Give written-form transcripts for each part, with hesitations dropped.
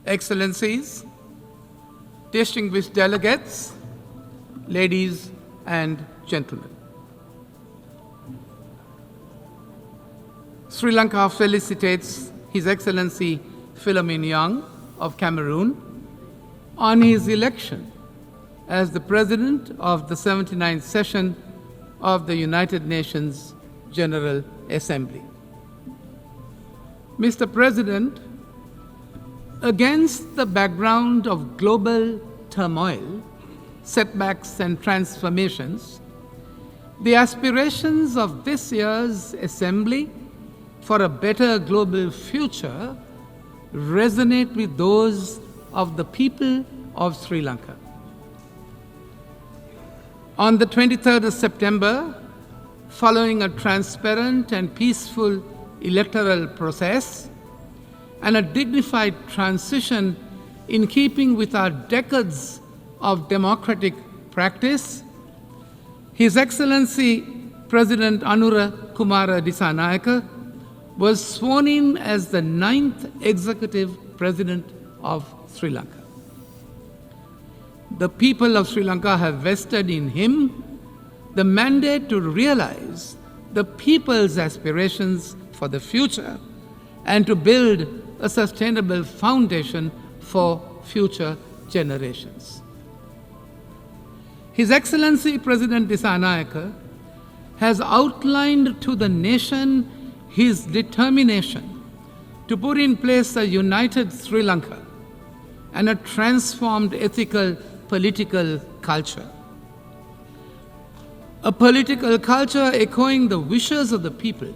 Excellencies, distinguished delegates, ladies and gentlemen. Sri Lanka felicitates His Excellency Philomen Young of Cameroon on his election as the President of the 79th session of the United Nations General Assembly. Mr. President, against the background of global turmoil, setbacks and transformations, the aspirations of this year's Assembly for a better global future resonate with those of the people of Sri Lanka. On the 23rd of September, following a transparent and peaceful electoral process and a dignified transition in keeping with our decades of democratic practice, His Excellency President Anura Kumara Dissanayake was sworn in as the 9th Executive President of Sri Lanka. The people of Sri Lanka have vested in him the mandate to realize the people's aspirations for the future and to build a sustainable foundation for future generations. His Excellency President Dissanayake has outlined to the nation his determination to put in place a united Sri Lanka and a transformed ethical political culture. A political culture echoing the wishes of the people.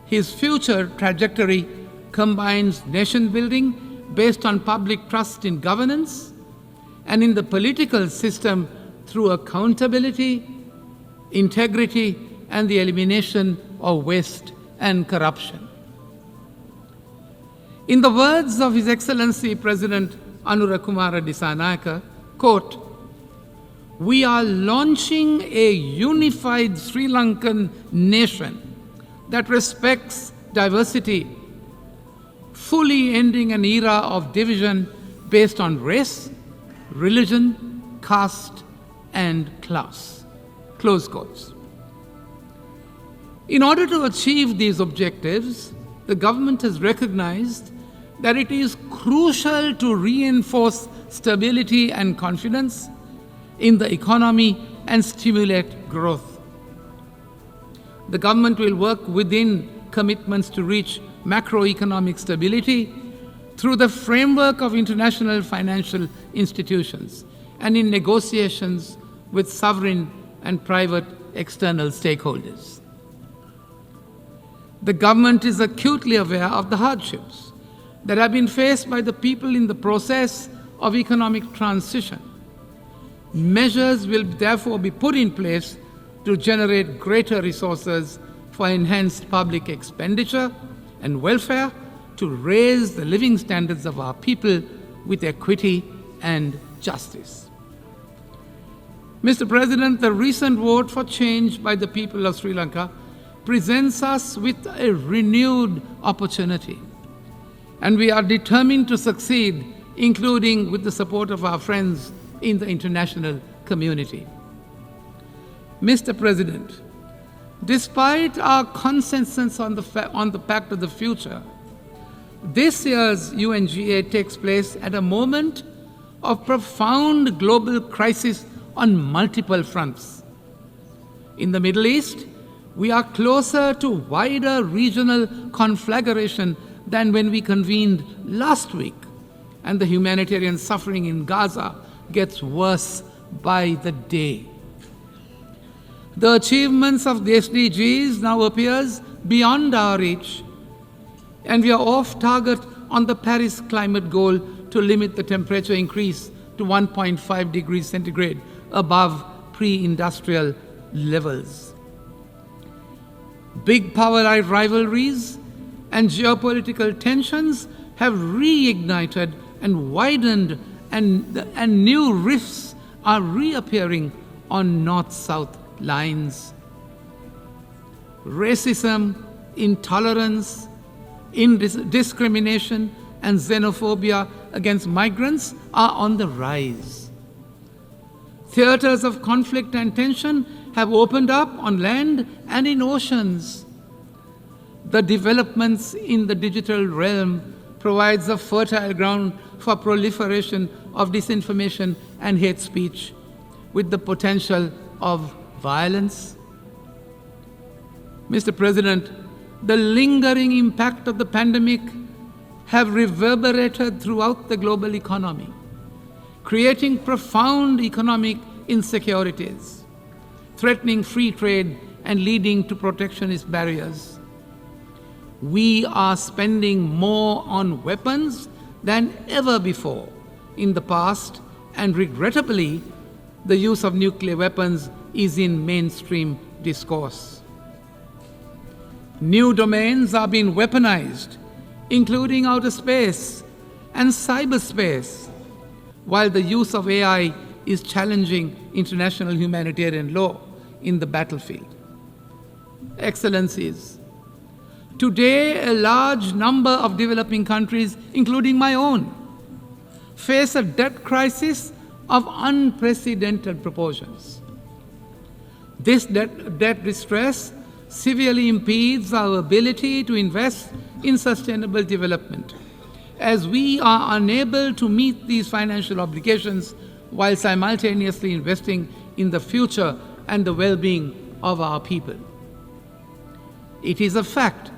His future trajectory combines nation building based on public trust in governance and in the political system through accountability, integrity, and the elimination of waste and corruption. In the words of His Excellency President Anura Kumara Dissanayake, quote, "We are launching a unified Sri Lankan nation that respects diversity, fully ending an era of division based on race, religion, caste, and class." Close quotes. In order to achieve these objectives, the government has recognized that it is crucial to reinforce stability and confidence in the economy and stimulate growth. The government will work within commitments to reach macroeconomic stability through the framework of international financial institutions and in negotiations with sovereign and private external stakeholders. The government is acutely aware of the hardships that have been faced by the people in the process of economic transition. Measures will therefore be put in place to generate greater resources for enhanced public expenditure and welfare to raise the living standards of our people with equity and justice. Mr. President, the recent vote for change by the people of Sri Lanka presents us with a renewed opportunity, and we are determined to succeed, including with the support of our friends in the international community. Mr. President, despite our consensus on the Pact of the Future, this year's UNGA takes place at a moment of profound global crisis on multiple fronts. In the Middle East, we are closer to wider regional conflagration than when we convened last week, and the humanitarian suffering in Gaza gets worse by the day. The achievements of the SDGs now appears beyond our reach, and we are off target on the Paris climate goal to limit the temperature increase to 1.5 degrees centigrade above pre-industrial levels. Big power rivalries and geopolitical tensions have reignited and widened, and new rifts are reappearing on north-south lines. Racism, intolerance, discrimination, and xenophobia against migrants are on the rise. Theaters of conflict and tension have opened up on land and in oceans. The developments in the digital realm provides a fertile ground for proliferation of disinformation and hate speech, with the potential of violence. Mr. President, the lingering impact of the pandemic have reverberated throughout the global economy, creating profound economic insecurities, threatening free trade and leading to protectionist barriers. We are spending more on weapons than ever before in the past, and regrettably, the use of nuclear weapons is in mainstream discourse. New domains are being weaponized, including outer space and cyberspace, while the use of AI is challenging international humanitarian law in the battlefield. Excellencies, today a large number of developing countries, including my own, face a debt crisis of unprecedented proportions. This debt distress severely impedes our ability to invest in sustainable development, as we are unable to meet these financial obligations while simultaneously investing in the future and the well-being of our people. It is a fact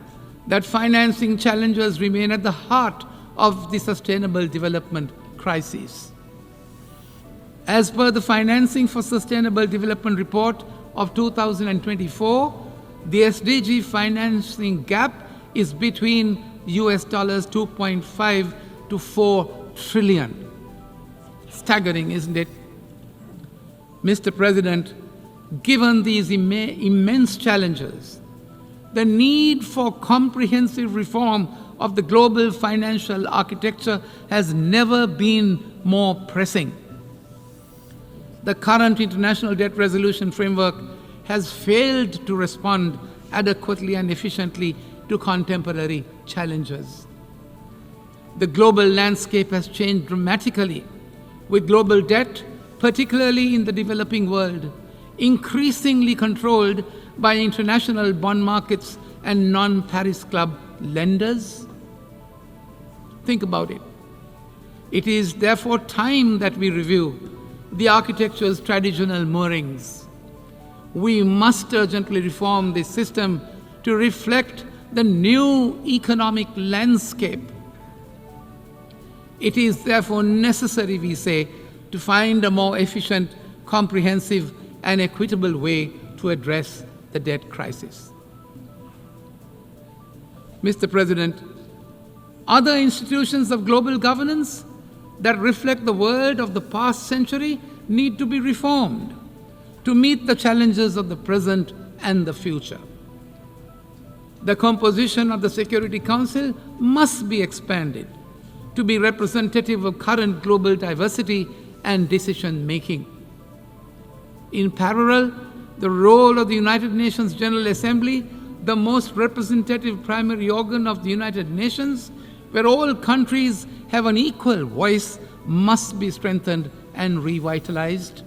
that financing challenges remain at the heart of the sustainable development crisis. As per the Financing for Sustainable Development report of 2024, the SDG financing gap is between US dollars 2.5 to 4 trillion. Staggering, isn't it? Mr. President, given these immense challenges, the need for comprehensive reform of the global financial architecture has never been more pressing. The current international debt resolution framework has failed to respond adequately and efficiently to contemporary challenges. The global landscape has changed dramatically, with global debt, particularly in the developing world, increasingly controlled by international bond markets and non-Paris Club lenders. Think about it. It is therefore time that we review the architecture's traditional moorings. We must urgently reform this system to reflect the new economic landscape. It is therefore necessary, we say, to find a more efficient, comprehensive, and equitable way to address the debt crisis. Mr. President, other institutions of global governance that reflect the world of the past century need to be reformed to meet the challenges of the present and the future. The composition of the Security Council must be expanded to be representative of current global diversity and decision-making. In parallel, the role of the United Nations General Assembly, the most representative primary organ of the United Nations, where all countries have an equal voice, must be strengthened and revitalized.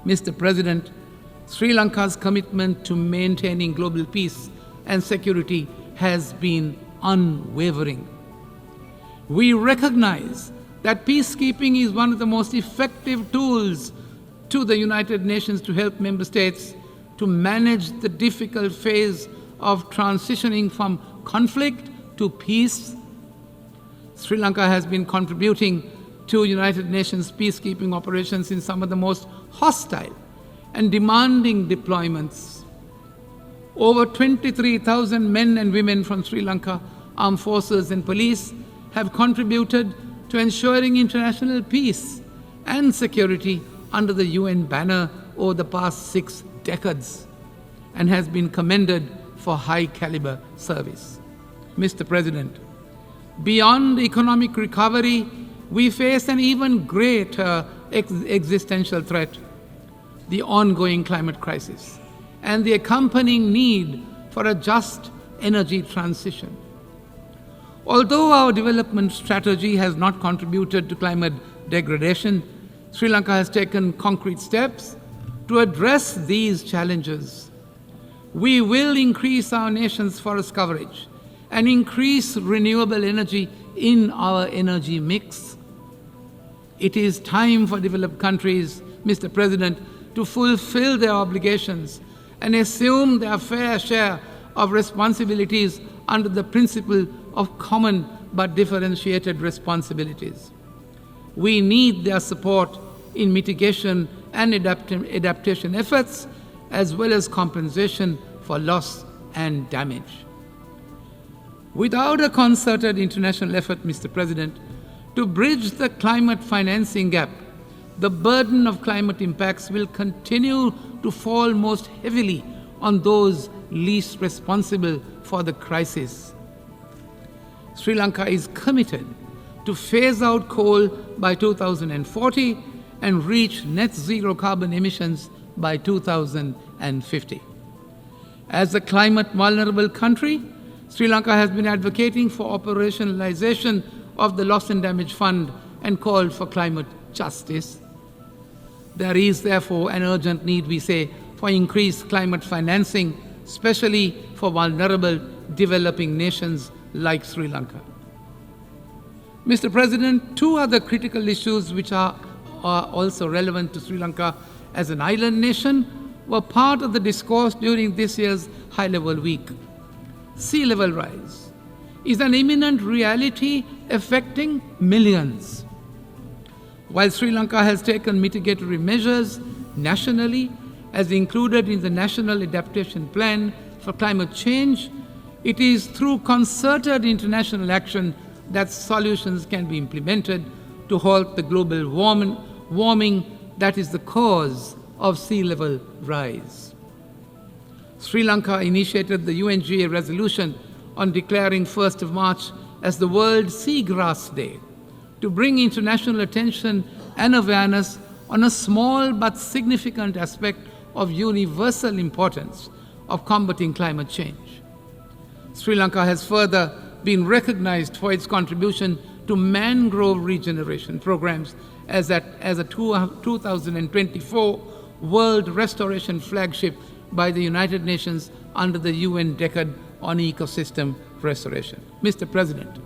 Mr. President, Sri Lanka's commitment to maintaining global peace and security has been unwavering. We recognize that peacekeeping is one of the most effective tools to the United Nations to help member states to manage the difficult phase of transitioning from conflict to peace. Sri Lanka has been contributing to United Nations peacekeeping operations in some of the most hostile and demanding deployments. Over 23,000 men and women from Sri Lanka, armed forces and police have contributed to ensuring international peace and security under the UN banner over the past 6 decades and has been commended for high-caliber service. Mr. President, beyond economic recovery, we face an even greater existential threat: the ongoing climate crisis and the accompanying need for a just energy transition. Although our development strategy has not contributed to climate degradation, Sri Lanka has taken concrete steps to address these challenges. We will increase our nation's forest coverage and increase renewable energy in our energy mix. It is time for developed countries, Mr. President, to fulfill their obligations and assume their fair share of responsibilities under the principle of common but differentiated responsibilities. We need their support in mitigation and adaptation efforts, as well as compensation for loss and damage. Without a concerted international effort, Mr. President, to bridge the climate financing gap, the burden of climate impacts will continue to fall most heavily on those least responsible for the crisis. Sri Lanka is committed to phase out coal by 2040 and reach net zero carbon emissions by 2050. As a climate vulnerable country, Sri Lanka has been advocating for operationalization of the Loss and Damage Fund and called for climate justice. There is therefore an urgent need, we say, for increased climate financing, especially for vulnerable developing nations like Sri Lanka. Mr. President, two other critical issues which are also relevant to Sri Lanka as an island nation were part of the discourse during this year's high-level week. Sea level rise is an imminent reality affecting millions. While Sri Lanka has taken mitigatory measures nationally, as included in the National Adaptation Plan for Climate Change, it is through concerted international action that solutions can be implemented to halt the global warming that is the cause of sea level rise. Sri Lanka initiated the UNGA resolution on declaring 1st of March as the World Seagrass Day to bring international attention and awareness on a small but significant aspect of universal importance of combating climate change. Sri Lanka has further been recognized for its contribution to mangrove regeneration programs as a 2024 World Restoration Flagship by the United Nations under the UN Decade on Ecosystem Restoration. Mr. President,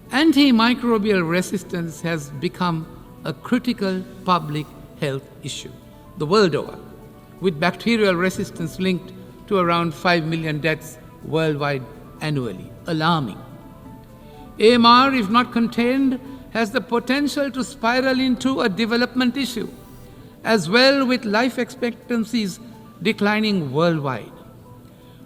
antimicrobial resistance has become a critical public health issue the world over, with bacterial resistance linked to around 5 million deaths worldwide annually. Alarming. AMR, if not contained, has the potential to spiral into a development issue, as well with life expectancies declining worldwide.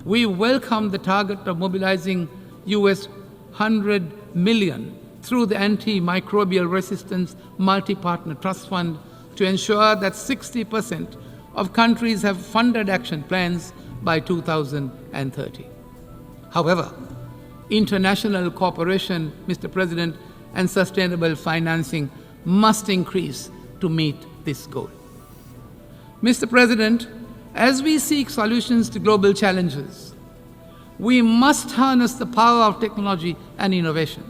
We welcome the target of mobilizing US $100 million through the Antimicrobial Resistance Multi-Partner Trust Fund to ensure that 60% of countries have funded action plans by 2030. However, international cooperation, Mr. President, and sustainable financing must increase to meet this goal. Mr. President, as we seek solutions to global challenges, we must harness the power of technology and innovation.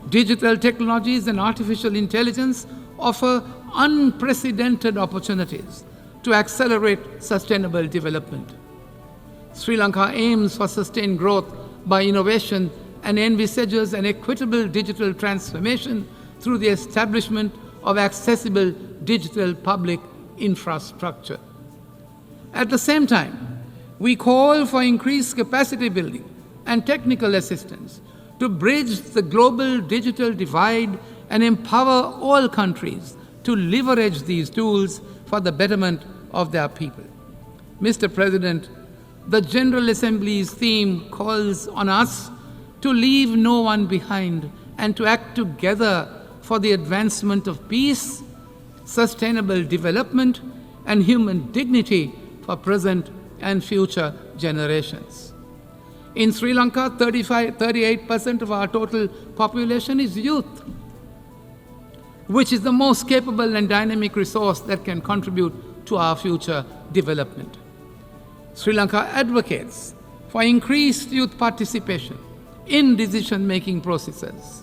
Digital technologies and artificial intelligence offer unprecedented opportunities to accelerate sustainable development. Sri Lanka aims for sustained growth by innovation and envisages an equitable digital transformation through the establishment of accessible digital public infrastructure. At the same time, we call for increased capacity building and technical assistance to bridge the global digital divide and empower all countries to leverage these tools for the betterment of their people. Mr. President, the General Assembly's theme calls on us to leave no one behind and to act together for the advancement of peace, sustainable development, and human dignity for present and future generations. In Sri Lanka, 38% of our total population is youth, which is the most capable and dynamic resource that can contribute to our future development. Sri Lanka advocates for increased youth participation, in decision-making processes.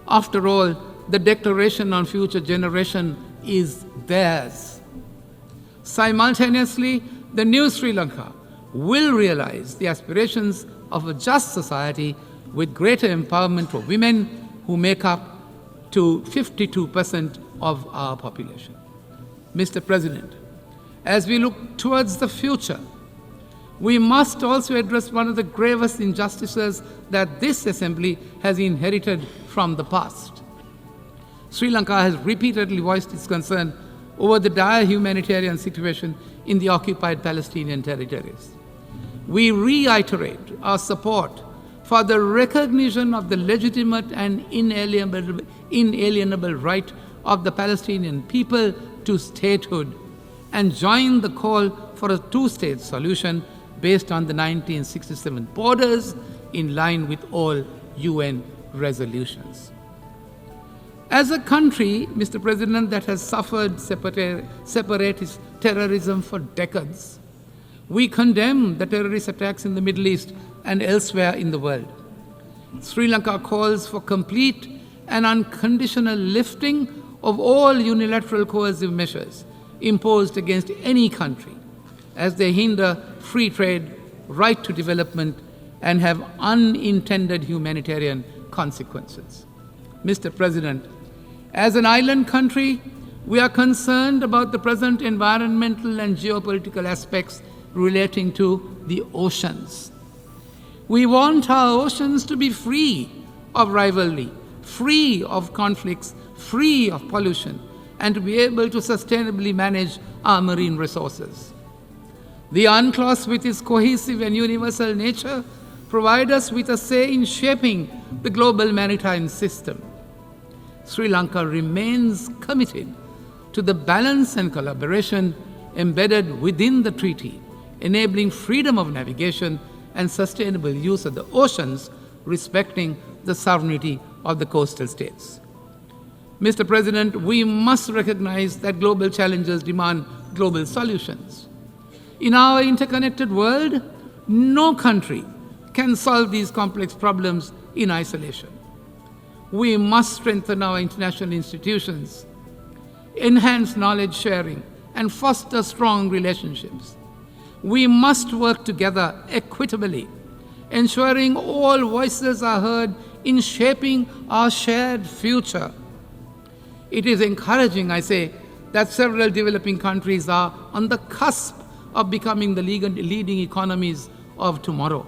After all, the Declaration on Future Generation is theirs. Simultaneously, the new Sri Lanka will realize the aspirations of a just society with greater empowerment for women who make up to 52% of our population. Mr. President, as we look towards the future, we must also address one of the gravest injustices that this Assembly has inherited from the past. Sri Lanka has repeatedly voiced its concern over the dire humanitarian situation in the occupied Palestinian territories. We reiterate our support for the recognition of the legitimate and inalienable right of the Palestinian people to statehood and join the call for a two-state solution based on the 1967 borders in line with all UN resolutions. As a country, Mr. President, that has suffered separatist terrorism for decades, we condemn the terrorist attacks in the Middle East and elsewhere in the world. Sri Lanka calls for complete and unconditional lifting of all unilateral coercive measures imposed against any country, as they hinder free trade, right to development, and have unintended humanitarian consequences. Mr. President, as an island country, we are concerned about the present environmental and geopolitical aspects relating to the oceans. We want our oceans to be free of rivalry, free of conflicts, free of pollution, and to be able to sustainably manage our marine resources. The UNCLOS, with its cohesive and universal nature, provides us with a say in shaping the global maritime system. Sri Lanka remains committed to the balance and collaboration embedded within the treaty, enabling freedom of navigation and sustainable use of the oceans, respecting the sovereignty of the coastal states. Mr. President, we must recognize that global challenges demand global solutions. In our interconnected world, no country can solve these complex problems in isolation. We must strengthen our international institutions, enhance knowledge sharing, and foster strong relationships. We must work together equitably, ensuring all voices are heard in shaping our shared future. It is encouraging, I say, that several developing countries are on the cusp of becoming the leading economies of tomorrow.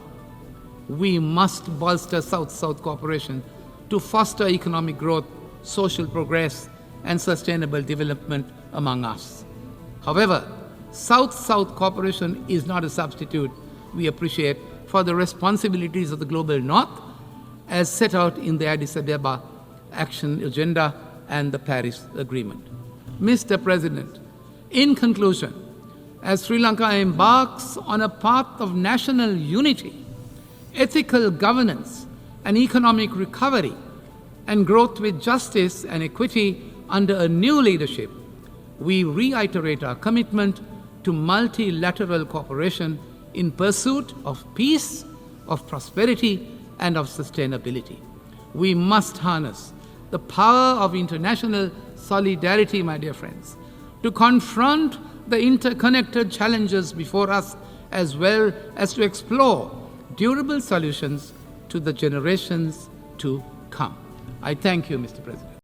We must bolster South-South cooperation to foster economic growth, social progress, and sustainable development among us. However, South-South cooperation is not a substitute, we appreciate, for the responsibilities of the global North as set out in the Addis Ababa Action Agenda and the Paris Agreement. Mr. President, in conclusion, as Sri Lanka embarks on a path of national unity, ethical governance, and economic recovery, and growth with justice and equity under a new leadership, we reiterate our commitment to multilateral cooperation in pursuit of peace, of prosperity, and of sustainability. We must harness the power of international solidarity, my dear friends, to confront the interconnected challenges before us, as well as to explore durable solutions to the generations to come. I thank you, Mr. President.